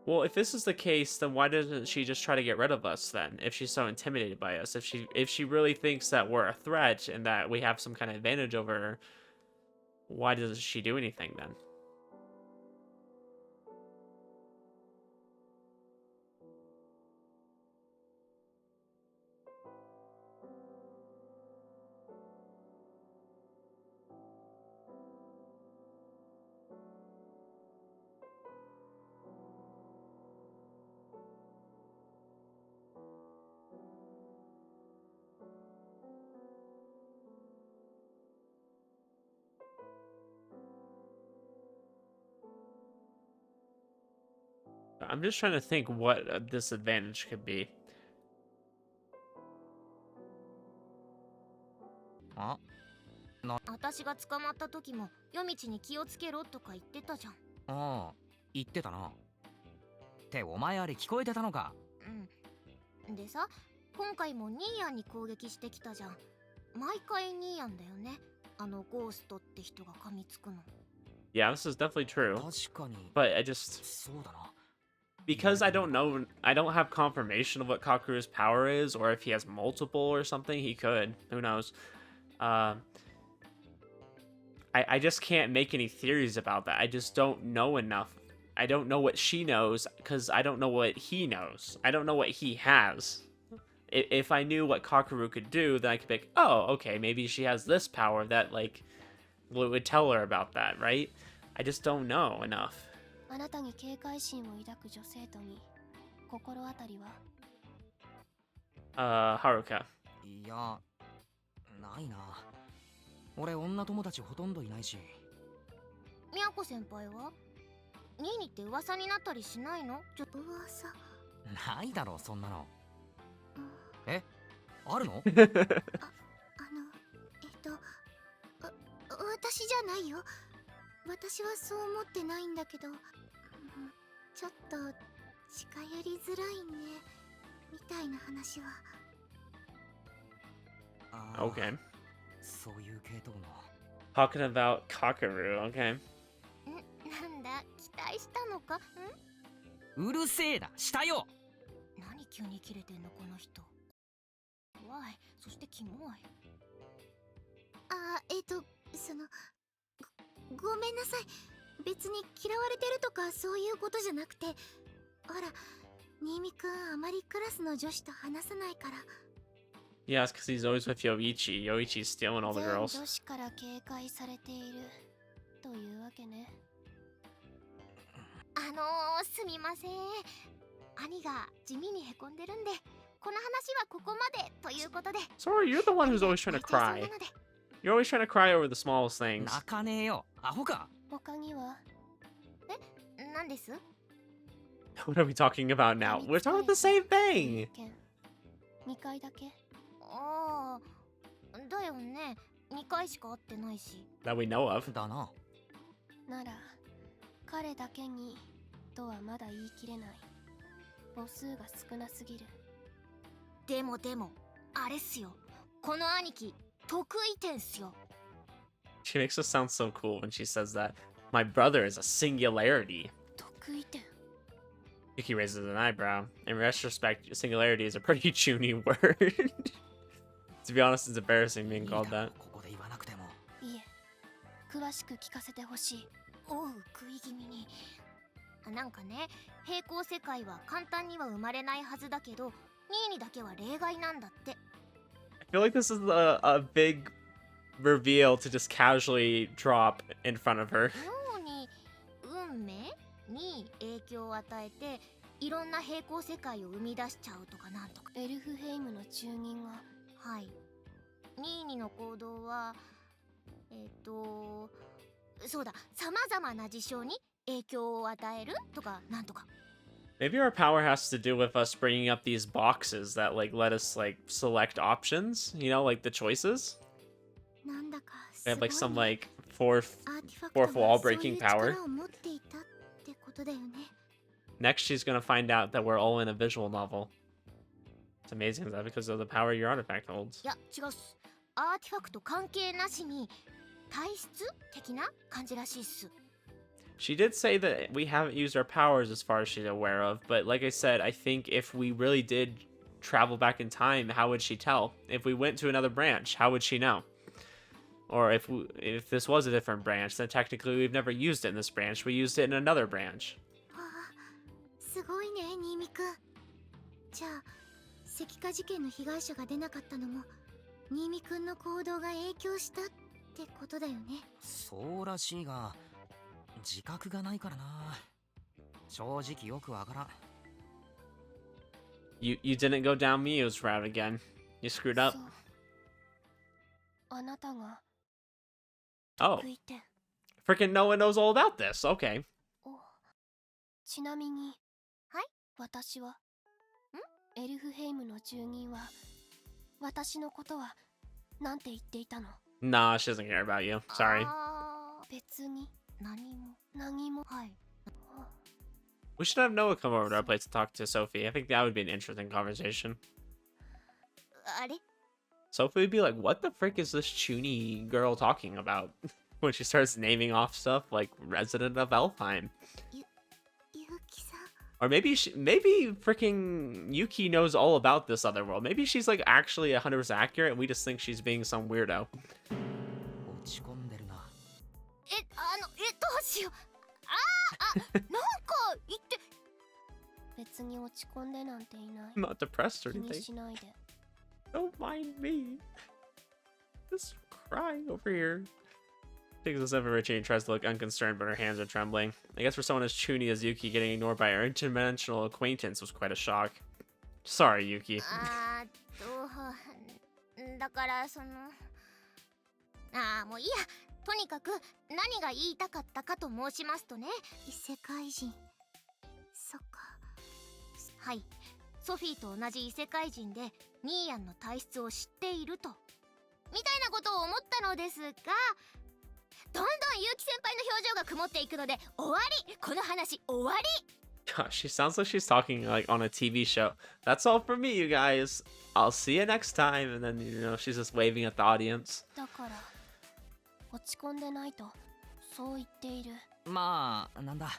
Well, if this is the case, then why doesn't she just try to get rid of us then? If she's so intimidated by us, if she really thinks that we're a threat and that we have some kind of advantage over her, why doesn't she do anything then? I'm just trying to think what a disadvantage could be. あ、私が捕まった時も夜道に気をつけろとか言ってたじゃん。ああ、言ってたな。ってお前あれ聞こえてたのか。うん。でさ、今回もニーヤンに攻撃してきたじゃん。毎回ニーヤンだよね。あのゴーストって人が噛みつくの。Yeah, this is definitely true. 確かに。But I just... そうだな。Because I don't know, I don't have confirmation of what Kakuru's power is, or if he has multiple or something, he could. Who knows? I just can't make any theories about that. I just don't know enough. I don't know what she knows, because I don't know what he knows. I don't know what he has. If I knew what Kakuru could do, then I could be like, oh, okay, maybe she has this power that, like, would tell her about that, right? I just don't know enough. あなたに警戒心を抱く女生徒に心当たりは？ Haruka. いや、ないな。俺女友達ほとんどいないし。みやこ先輩は？ニーニって噂になったりしないの？噂？ないだろそんなの。え、あるの？私じゃないよ。私はそう思ってないんだけど、ちょっと近寄りづらいねみたいな話は。Okay. そういう系統の。Talking about Kakuru, okay. なんだ、期待したのか？うるせえな、したよ。何急にキレてんのこの人。怖い、そしてキモい。ごめんなさい。別に嫌われてるとかそういうことじゃなくて、ほら、新見くんあまりクラスの女子と話さないから。Yeah, it's because he's always with Yoichi. Yoichi's stealing all the 全 girls. 女子から警戒されているというわけね。すみません。兄が地味にへこんでるんで、この話はここまでということで。 Sorry, you're the one who's always trying to cry. You're always trying to cry over the smallest things. 泣かねえよ、アホか。他には？何です？ What are we talking about now? We're talking about the same thing! 2回だけ？ああ、だよね。2回しか会ってないし。That we know of. だな。なら、彼だけにとはまだ言い切れない。母数が少なすぎる。でも、あれっすよ。この兄貴、得意点っすよ。She makes us sound so cool when she says that. My brother is a singularity. 得意点。Yuki raises an eyebrow. In retrospect, singularity is a pretty chuny word. To be honest, it's embarrassing being called that. ここで言わなくても。いえ、詳しく聞かせてほしい。おう、食い気味に。なんかね、平行世界は簡単には生まれないはずだけど、ニーニだけは例外なんだって。I feel like this is a big reveal to just casually drop in front of her. 妙に運命に影響を与えて、いろんな平行世界を生み出しちゃうとかなんとか。エルフヘイムの中人が。はい。ニーニの行動は、そうだ、様々な事象に影響を与えるとかなんとか。Maybe our power has to do with us bringing up these boxes that like let us like select options, you know, like the choices. They have like some like fourth wall breaking power. Next she's gonna find out that we're all in a visual novel. It's amazing. Is that because of the power your artifact holds? いや、違うっす。アーティファクト関係なしに体質的な感じらしいっす。She did say that we haven't used our powers as far as she's aware of, but like I said, I think if we really did travel back in time, how would she tell? If we went to another branch, how would she know? Or if this was a different branch, then technically we've never used it in this branch. We used it in another branch. すごいね、新見くん。じゃあ、石化事件の被害者が出なかったのも、新見くんの行動が影響したってことだよね。そうらしいが、自覚がないからな。正直よくわからん。You didn't go down Mio's route again. You screwed up. あなたが Oh, 得意点。 freaking no one knows all about this. Okay. ちなみに、はい、私はエルフヘイムの住人は私のことはなんて言っていたの？ Nah, she doesn't care about you. Sorry. 別に何も。はい。 We should have Noah come over to our place to talk to Sophie. I think that would be an interesting conversation. あれ？ Sophie would be like, what the frick is this Chuny girl talking about? When she starts naming off stuff like resident of Elfheim. ゆきさん。 Or maybe freaking Yuki knows all about this other world. Maybe she's like actually 100% accurate and we just think she's being some weirdo. 落ち込んでるな。どうしよう。なんか言って。別に落ち込んでなんていない。 I'm not depressed or 気に anything. しないで。 Don't mind me. Just crying over here. Takes a sip of Richie and tries to look unconcerned, but her hands are trembling. I guess for someone as chuny as Yuki, getting ignored by her interdimensional acquaintance was quite a shock. Sorry, Yuki. だからそのもういいや。とにかく何が言いたかったかと申しますとね、異世界人。そっか。はい。ソフィーと同じ異世界人でニーヤンの体質を知っているとみたいなことを思ったのですが、どんどん結城先輩の表情が曇っていくので終わり。この話終わり。 Gosh, she sounds like she's talking like on a TV show. That's all for me, you guys. I'll see you next time. And then, you know, she's just waving at the audience. だから落ち込んでないとそう言っている。まあ、なんだ。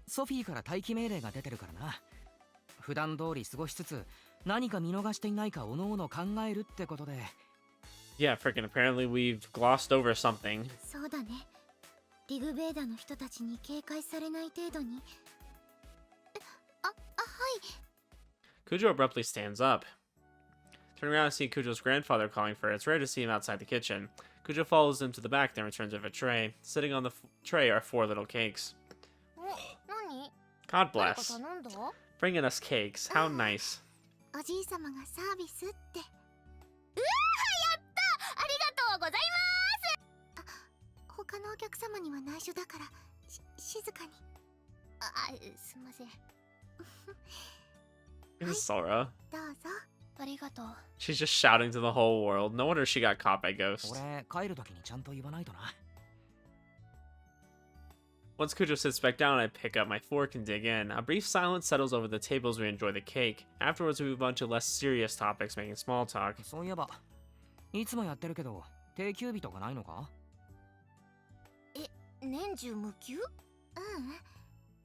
ソフィーから待機命令が出てるからな。普段通り過ごしつつ、何か見逃していないかおのおの考えるってことで。Yeah, freaking apparently we've glossed over something. そうだね。リグベーダの人たちに警戒されない程度に。はい。 Kujo abruptly stands up. Turning around to see Kujo's grandfather calling for her, it's rare to see him outside the kitchen. Kujo follows him to the back, then returns with a tray. Sitting on the tray are 4 little cakes. 何？ God 誰か bless. 頼んだ？ Bringing us cakes. How nice. おじいさまがサービスって。うわー、やった！ありがとうございます。他のお客様には内緒だから静かに。すみません。Sora. どうぞ。ありがとう。 She's just shouting to the whole world. No wonder she got caught by ghosts. 俺、帰るときにちゃんと言わないとな。Once Kujo sits back down, I pick up my fork and dig in. A brief silence settles over the table as we enjoy the cake. Afterwards, we move on to less serious topics, making small talk. そういえば、いつもやってるけど、定休日とかないのか？年中無休？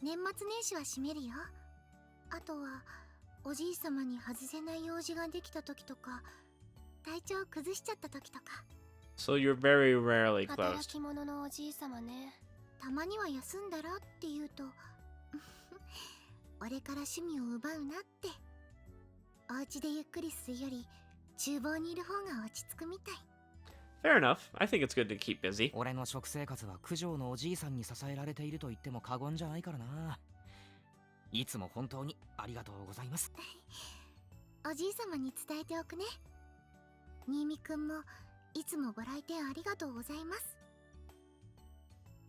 年末年始は閉めるよ。あとはおじいさまに外せない用事ができた時とか、体調崩しちゃった時とか。 So you're very rarely 働 closed. き者のおじいさまね。たまには休んだらって言うと俺から趣味を奪うなって。お家でゆっくりするより厨房にいる方が落ち着くみたい。 Fair enough. I think it's good to keep busy. 俺の食生活は九条のおじいさんに支えられていると言っても過言じゃないからな。いつも本当にありがとうございます。おじいさまに伝えておくね。新見くんもいつもご来店ありがとうございます。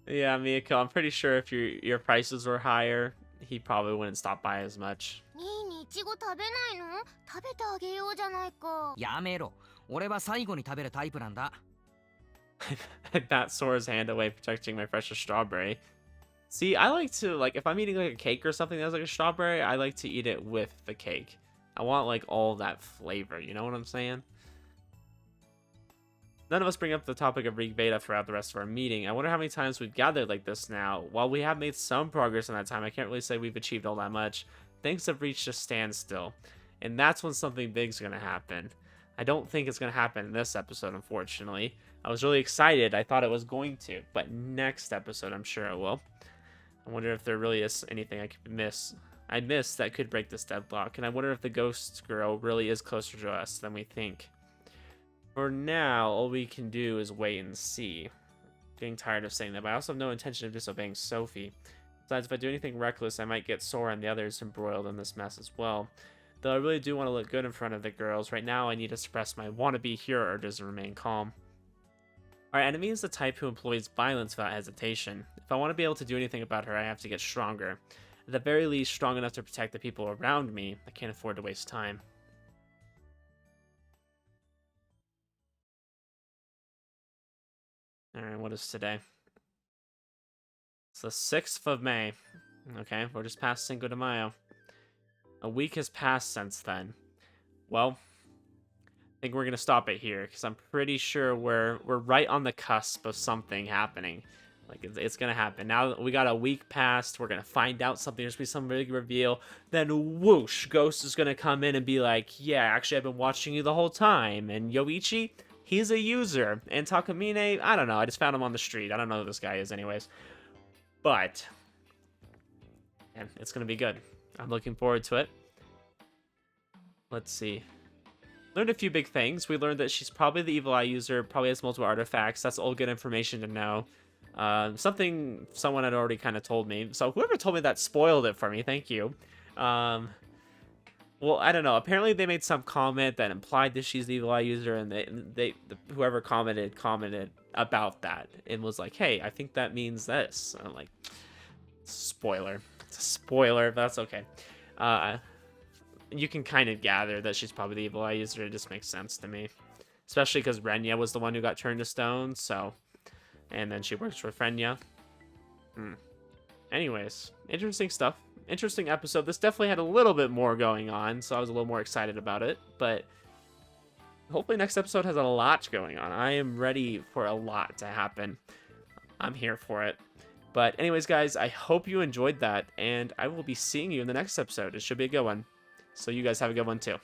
Yeah, Miyako, I'm pretty sure if your prices were higher, he probably wouldn't stop by as much. ニーにイチゴ食べないの？食べてあげようじゃないか。やめろ。俺は最後に食べるタイプなんだ。I bat Sora's hand away, protecting my precious strawberry. See, I like to, like, if I'm eating like a cake or something that's like a strawberry, I like to eat it with the cake. I want like all that flavor, you know what I'm saying? None of us bring up the topic of Rig Veda throughout the rest of our meeting. I wonder how many times we've gathered like this now. While we have made some progress in that time, I can't really say we've achieved all that much. Things have reached a standstill. And that's when something big's going to happen. I don't think it's going to happen in this episode, unfortunately. I was really excited. I thought it was going to. But next episode, I'm sure it will. I wonder if there really is anything I missed that could break this deadlock. And I wonder if the ghost girl really is closer to us than we think. For now, all we can do is wait and see. Getting tired of saying that, but I also have no intention of disobeying Sophie. Besides, if I do anything reckless, I might get Sora and the others embroiled in this mess as well. Though I really do want to look good in front of the girls, right now I need to suppress my wannabe hero urges to remain calm. Our enemy is the type who employs violence without hesitation. If I want to be able to do anything about her, I have to get stronger. At the very least, strong enough to protect the people around me. I can't afford to waste time. Alright, what is today? It's the 6th of May. Okay, we're just past Cinco de Mayo. A week has passed since then. Well, I think we're going to stop it here, because I'm pretty sure we're right on the cusp of something happening. Like, it's going to happen. Now that we got a week past, we're going to find out something. There's going to be some big reveal. Then, whoosh, Ghost is going to come in and be like, yeah, actually, I've been watching you the whole time. And Yoichi, he's a user. And Takamine, I don't know. I just found him on the street. I don't know who this guy is anyways. But, man, it's going to be good. I'm looking forward to it. Let's see. Learned a few big things. We learned that she's probably the evil eye user, probably has multiple artifacts. That's all good information to know. Something someone had already kind of told me. So whoever told me that spoiled it for me. Thank you. Well, I don't know. Apparently they made some comment that implied that she's the evil eye user, and whoever commented about that and was like, hey, I think that means this. And I'm like, spoiler. It's a spoiler, but that's okay. You can kind of gather that she's probably the evil eye user. It just makes sense to me. Especially because Renya was the one who got turned to stone, so... And then she works for Frenya. Anyways, interesting stuff. Interesting episode. This definitely had a little bit more going on, so I was a little more excited about it. But hopefully next episode has a lot going on. I am ready for a lot to happen. I'm here for it. But anyways, guys, I hope you enjoyed that, and I will be seeing you in the next episode. It should be a good one. So you guys have a good one too.